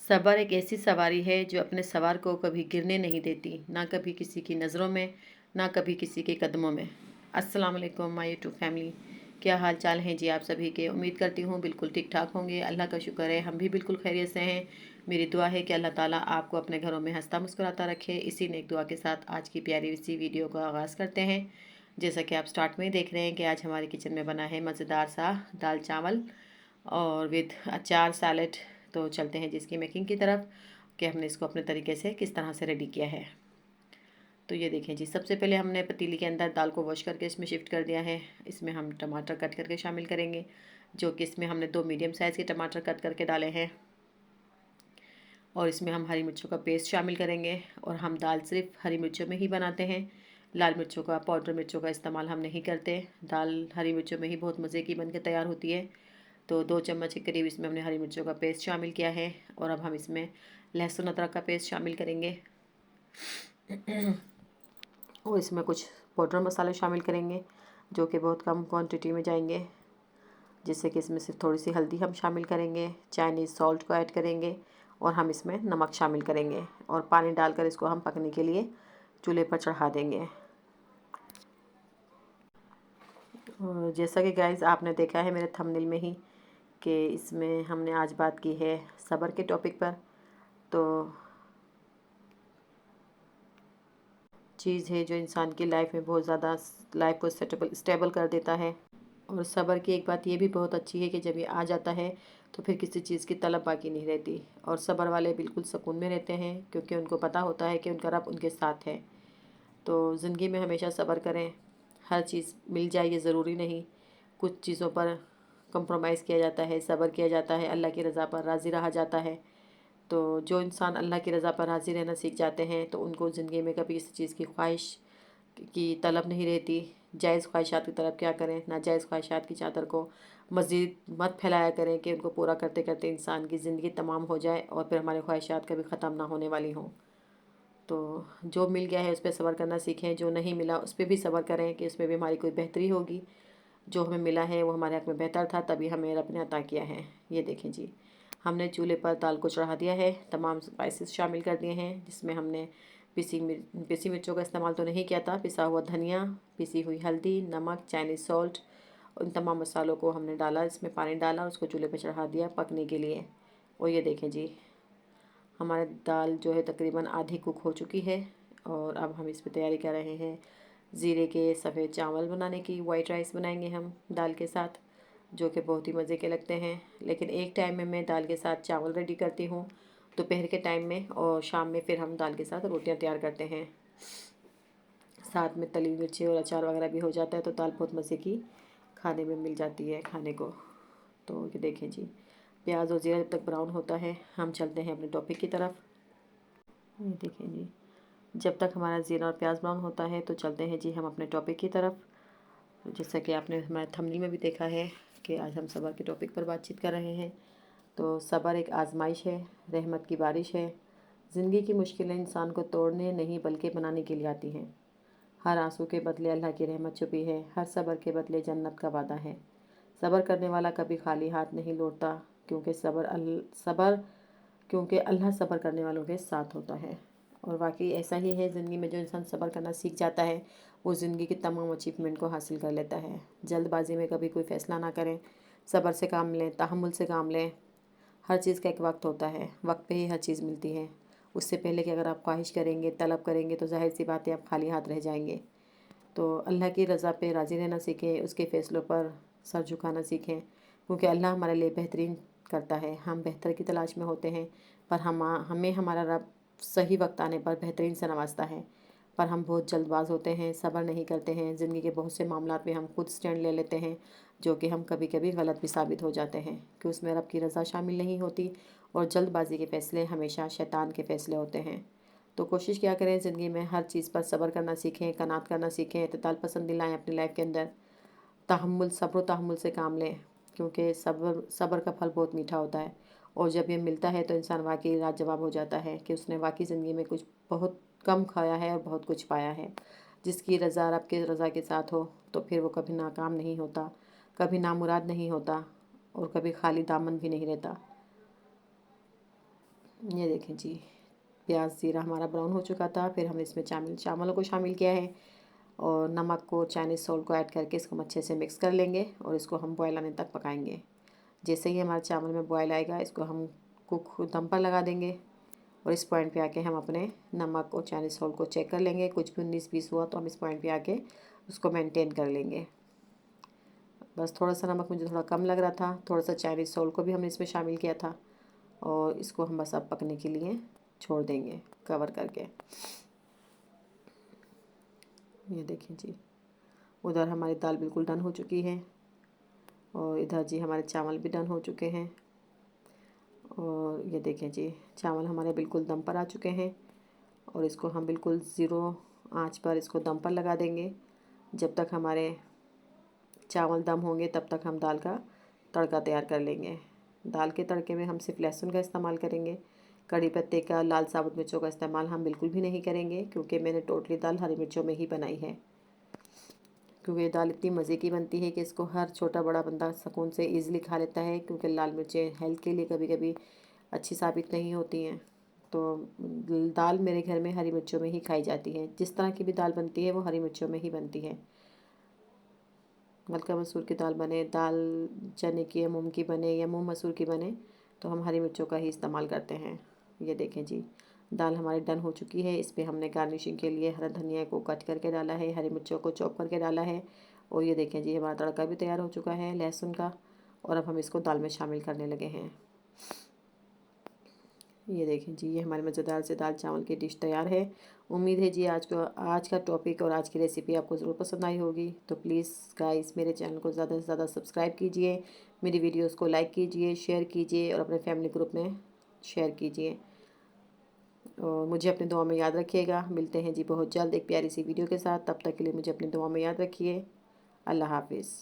सब्र एक ऐसी सवारी है जो अपने सवार को कभी गिरने नहीं देती, ना कभी किसी की नज़रों में, ना कभी किसी के कदमों में। अस्सलाम वालेकुम माय यूट्यूब फैमिली, क्या हाल चाल हैं जी आप सभी के। उम्मीद करती हूँ बिल्कुल ठीक ठाक होंगे। अल्लाह का शुक्र है हम भी बिल्कुल खैरियत से हैं। मेरी दुआ है कि अल्लाह ताला आपको अपने घरों में हंसता मुस्कुराता रखे। इसी नेक दुआ के साथ आज की प्यारी सी वीडियो का आगाज़ करते हैं। जैसा कि आप स्टार्ट में ही देख रहे हैं कि आज हमारे किचन में बना है मज़ेदार सा दाल चावल और विद अचार सैलेड। तो चलते हैं जिसकी मेकिंग की तरफ कि हमने इसको अपने तरीके से किस तरह से रेडी किया है। तो ये देखें जी, सबसे पहले हमने पतीली के अंदर दाल को वॉश करके इसमें शिफ्ट कर दिया है। इसमें हम टमाटर कट करके शामिल करेंगे, जो कि इसमें हमने 2 मीडियम साइज़ के टमाटर कट करके डाले हैं। और इसमें हम हरी मिर्चों का पेस्ट शामिल करेंगे। और हम दाल सिर्फ हरी मिर्चों में ही बनाते हैं, लाल मिर्चों का, पाउडर मिर्चों का इस्तेमाल हम नहीं करते। दाल हरी मिर्चों में ही बहुत मज़े की बन के तैयार होती है। तो 2 चम्मच के करीब इसमें हमने हरी मिर्चों का पेस्ट शामिल किया है। और अब हम इसमें लहसुन अदरक का पेस्ट शामिल करेंगे। और इसमें कुछ पाउडर मसाले शामिल करेंगे, जो कि बहुत कम क्वांटिटी में जाएंगे। जिससे कि इसमें सिर्फ थोड़ी सी हल्दी हम शामिल करेंगे, चाइनीज़ सॉल्ट को ऐड करेंगे और हम इसमें नमक शामिल करेंगे। और पानी डालकर इसको हम पकने के लिए चूल्हे पर चढ़ा देंगे। और जैसा कि गाइस आपने देखा है मेरे थंबनेल में ही कि इसमें हमने आज बात की है सब्र के टॉपिक पर। तो चीज़ है जो इंसान की लाइफ में बहुत ज़्यादा लाइफ को स्टेबल कर देता है। और सब्र की एक बात ये भी बहुत अच्छी है कि जब ये आ जाता है तो फिर किसी चीज़ की तलब बाकी नहीं रहती। और सब्र वाले बिल्कुल सुकून में रहते हैं, क्योंकि उनको पता होता है कि उनका रब उनके साथ है। तो ज़िंदगी में हमेशा सब्र करें। हर चीज़ मिल जाए ये ज़रूरी नहीं, कुछ चीज़ों पर कंप्रोमाइज़ किया जाता है, सब्र किया जाता है, अल्लाह की रज़ा पर राज़ी रहा जाता है। तो जो इंसान अल्लाह की रज़ा पर राज़ी रहना सीख जाते हैं तो उनको ज़िंदगी में कभी किसी चीज़ की ख्वाहिश की तलब नहीं रहती। जायज़ ख्वाहिशात की तरफ क्या करें, नाजायज़ ख्वाहिशात की चादर को मज़ीद मत फैलाया करें कि उनको पूरा करते करते इंसान की ज़िंदगी तमाम हो जाए और फिर हमारे ख्वाहिशात कभी ख़त्म ना होने वाली हों। तो जो मिल गया है उस पर सब्र करना सीखें, जो नहीं मिला उस पर भी सब्र करें कि उसमें भी हमारी कोई बेहतरी होगी। जो हमें मिला है वो हमारे हक़ में बेहतर था, तभी हमें रब ने अता किया है। ये देखें जी, हमने चूल्हे पर दाल को चढ़ा दिया है, तमाम स्पाइसेस शामिल कर दिए हैं, जिसमें हमने पिसी मिर्चों का इस्तेमाल तो नहीं किया था, पिसा हुआ धनिया, पिसी हुई हल्दी, नमक, चाइनीज़ सॉल्ट, उन तमाम मसालों को हमने डाला, इसमें पानी डाला, उसको चूल्हे पर चढ़ा दिया पकने के लिए। और ये देखें जी, हमारी दाल जो है तकरीबन आधी कुक हो चुकी है। और अब हम इस पर तैयारी कर रहे हैं ज़ीरे के सफ़ेद चावल बनाने की। वाइट राइस बनाएंगे हम दाल के साथ, जो कि बहुत ही मज़े के लगते हैं। लेकिन एक टाइम में मैं दाल के साथ चावल रेडी करती हूँ दोपहर के टाइम में, और शाम में फिर हम दाल के साथ रोटियाँ तैयार करते हैं। साथ में तली मिर्ची और अचार वगैरह भी हो जाता है, तो दाल बहुत मज़े की खाने में मिल जाती है खाने को। तो ये देखें जी, प्याज और जीरा जब तक ब्राउन होता है हम चलते हैं अपने टॉपिक की तरफ। ये देखें जी, जब तक हमारा जीरा और प्याज ब्राउन होता है तो चलते हैं जी हम अपने टॉपिक की तरफ। जैसा कि आपने हमारे थंबनेल में भी देखा है कि आज हम सब्र के टॉपिक पर बातचीत कर रहे हैं। तो सब्र एक आजमाइश है, रहमत की बारिश है। ज़िंदगी की मुश्किलें इंसान को तोड़ने नहीं बल्कि बनाने के लिए आती हैं। हर आंसू के बदले अल्लाह की रहमत छुपी है, हर सब्र के बदले जन्नत का वादा है। सब्र करने वाला कभी खाली हाथ नहीं लौटता, सब्र क्योंकि अल्लाह सब्र करने वालों के साथ होता है। और वाकई ऐसा ही है, ज़िंदगी में जो इंसान सब्र करना सीख जाता है वो ज़िंदगी की तमाम अचीवमेंट को हासिल कर लेता है। जल्दबाजी में कभी कोई फ़ैसला ना करें, सब्र से काम लें, तहम्मुल से काम लें। हर चीज़ का एक वक्त होता है, वक्त पे ही हर चीज़ मिलती है। उससे पहले कि अगर आप ख्वाहिश करेंगे, तलब करेंगे, तो ज़ाहिर सी बात है आप खाली हाथ रह जाएंगे। तो अल्लाह की रज़ा पे राज़ी रहना सीखें, उसके फ़ैसलों पर सर झुकाना सीखें, क्योंकि अल्लाह हमारे लिए बेहतरीन करता है। हम बेहतर की तलाश में होते हैं, पर हमें हमारा रब सही वक्त आने पर बेहतरीन से नवाजता है। पर हम बहुत जल्दबाज होते हैं, सब्र नहीं करते हैं। ज़िंदगी के बहुत से मामलात में हम खुद स्टैंड ले लेते हैं, जो कि हम कभी कभी गलत भी साबित हो जाते हैं, कि उसमें रब की रज़ा शामिल नहीं होती। और जल्दबाजी के फ़ैसले हमेशा शैतान के फ़ैसले होते हैं। तो कोशिश क्या करें, ज़िंदगी में हर चीज़ पर सब्र करना सीखें, कनात करना सीखें, इत्तेदाल पसंदी लाएँ अपनी लाइफ के अंदर। सब्र तहम्मुल से काम लें, क्योंकि सब्र सब्र का फल बहुत मीठा होता है। और जब ये मिलता है तो इंसान वाकई लाजवाब हो जाता है कि उसने वाकई ज़िंदगी में कुछ बहुत कम खाया है और बहुत कुछ पाया है। जिसकी रज़ा रब के रज़ा के साथ हो तो फिर वो कभी नाकाम नहीं होता, कभी नामुराद नहीं होता, और कभी खाली दामन भी नहीं रहता। ये देखें जी, प्याज ज़ीरा हमारा ब्राउन हो चुका था। फिर हमने इसमें चावलों को शामिल किया है और नमक को, चाइनीज़ सॉल्ट को ऐड करके इसको हम अच्छे से मिक्स कर लेंगे और इसको हम बॉयल आने तक पकाएंगे। जैसे ही हमारे चावल में बॉयल आएगा, इसको हम कुक दम पर लगा देंगे और इस पॉइंट पे आके हम अपने नमक और चाइनीज़ सॉल्ट को चेक कर लेंगे। कुछ भी 19-20 हुआ तो हम इस पॉइंट पे आके उसको मेंटेन कर लेंगे। बस थोड़ा सा नमक मुझे थोड़ा कम लग रहा था, थोड़ा सा चाइनीज़ सॉल्ट को भी हमने इसमें शामिल किया था और इसको हम बस अब पकने के लिए छोड़ देंगे कवर करके। ये देखें जी, उधर हमारी दाल बिल्कुल डन हो चुकी है और इधर जी हमारे चावल भी डन हो चुके हैं। और ये देखें जी, चावल हमारे बिल्कुल दम पर आ चुके हैं और इसको हम बिल्कुल ज़ीरो आंच पर इसको दम पर लगा देंगे। जब तक हमारे चावल दम होंगे तब तक हम दाल का तड़का तैयार कर लेंगे। दाल के तड़के में हम सिर्फ लहसुन का इस्तेमाल करेंगे। कड़ी पत्ते का, लाल साबुत मिर्चों का इस्तेमाल हम बिल्कुल भी नहीं करेंगे, क्योंकि मैंने टोटली दाल हरी मिर्चों में ही बनाई है। क्योंकि ये दाल इतनी मज़े की बनती है कि इसको हर छोटा बड़ा बंदा सुकून से ईज़िली खा लेता है, क्योंकि लाल मिर्चें हेल्थ के लिए कभी कभी अच्छी साबित नहीं होती हैं। तो दाल मेरे घर में हरी मिर्चों में ही खाई जाती है। जिस तरह की भी दाल बनती है वो हरी मिर्चों में ही बनती है। मलका मसूर की दाल बने, दाल चने की या मूंग की बने या मूंग मसूर की बने, तो हम हरी मिर्चों का ही इस्तेमाल करते हैं। ये देखें जी, दाल हमारी डन हो चुकी है। इस पर हमने गार्निशिंग के लिए हरा धनिया को कट करके डाला है, हरी मिर्चों को चॉप करके डाला है और ये देखें जी, हमारा तड़का भी तैयार हो चुका है लहसुन का। और अब हम इसको दाल में शामिल करने लगे हैं। ये देखें जी, ये हमारी मज़ेदार से दाल चावल की डिश तैयार है। उम्मीद है जी आज का टॉपिक और आज की रेसिपी आपको ज़रूर पसंद आई होगी। तो प्लीज़ गाइस, मेरे चैनल को ज़्यादा से ज़्यादा सब्सक्राइब कीजिए, मेरी वीडियोस को लाइक कीजिए, शेयर कीजिए और अपने फैमिली ग्रुप में शेयर कीजिए। और मुझे अपनी दुआ में याद रखिएगा। मिलते हैं जी बहुत जल्द एक प्यारी सी वीडियो के साथ। तब तक के लिए मुझे अपनी दुआ में याद रखिए। अल्लाह हाफिज़।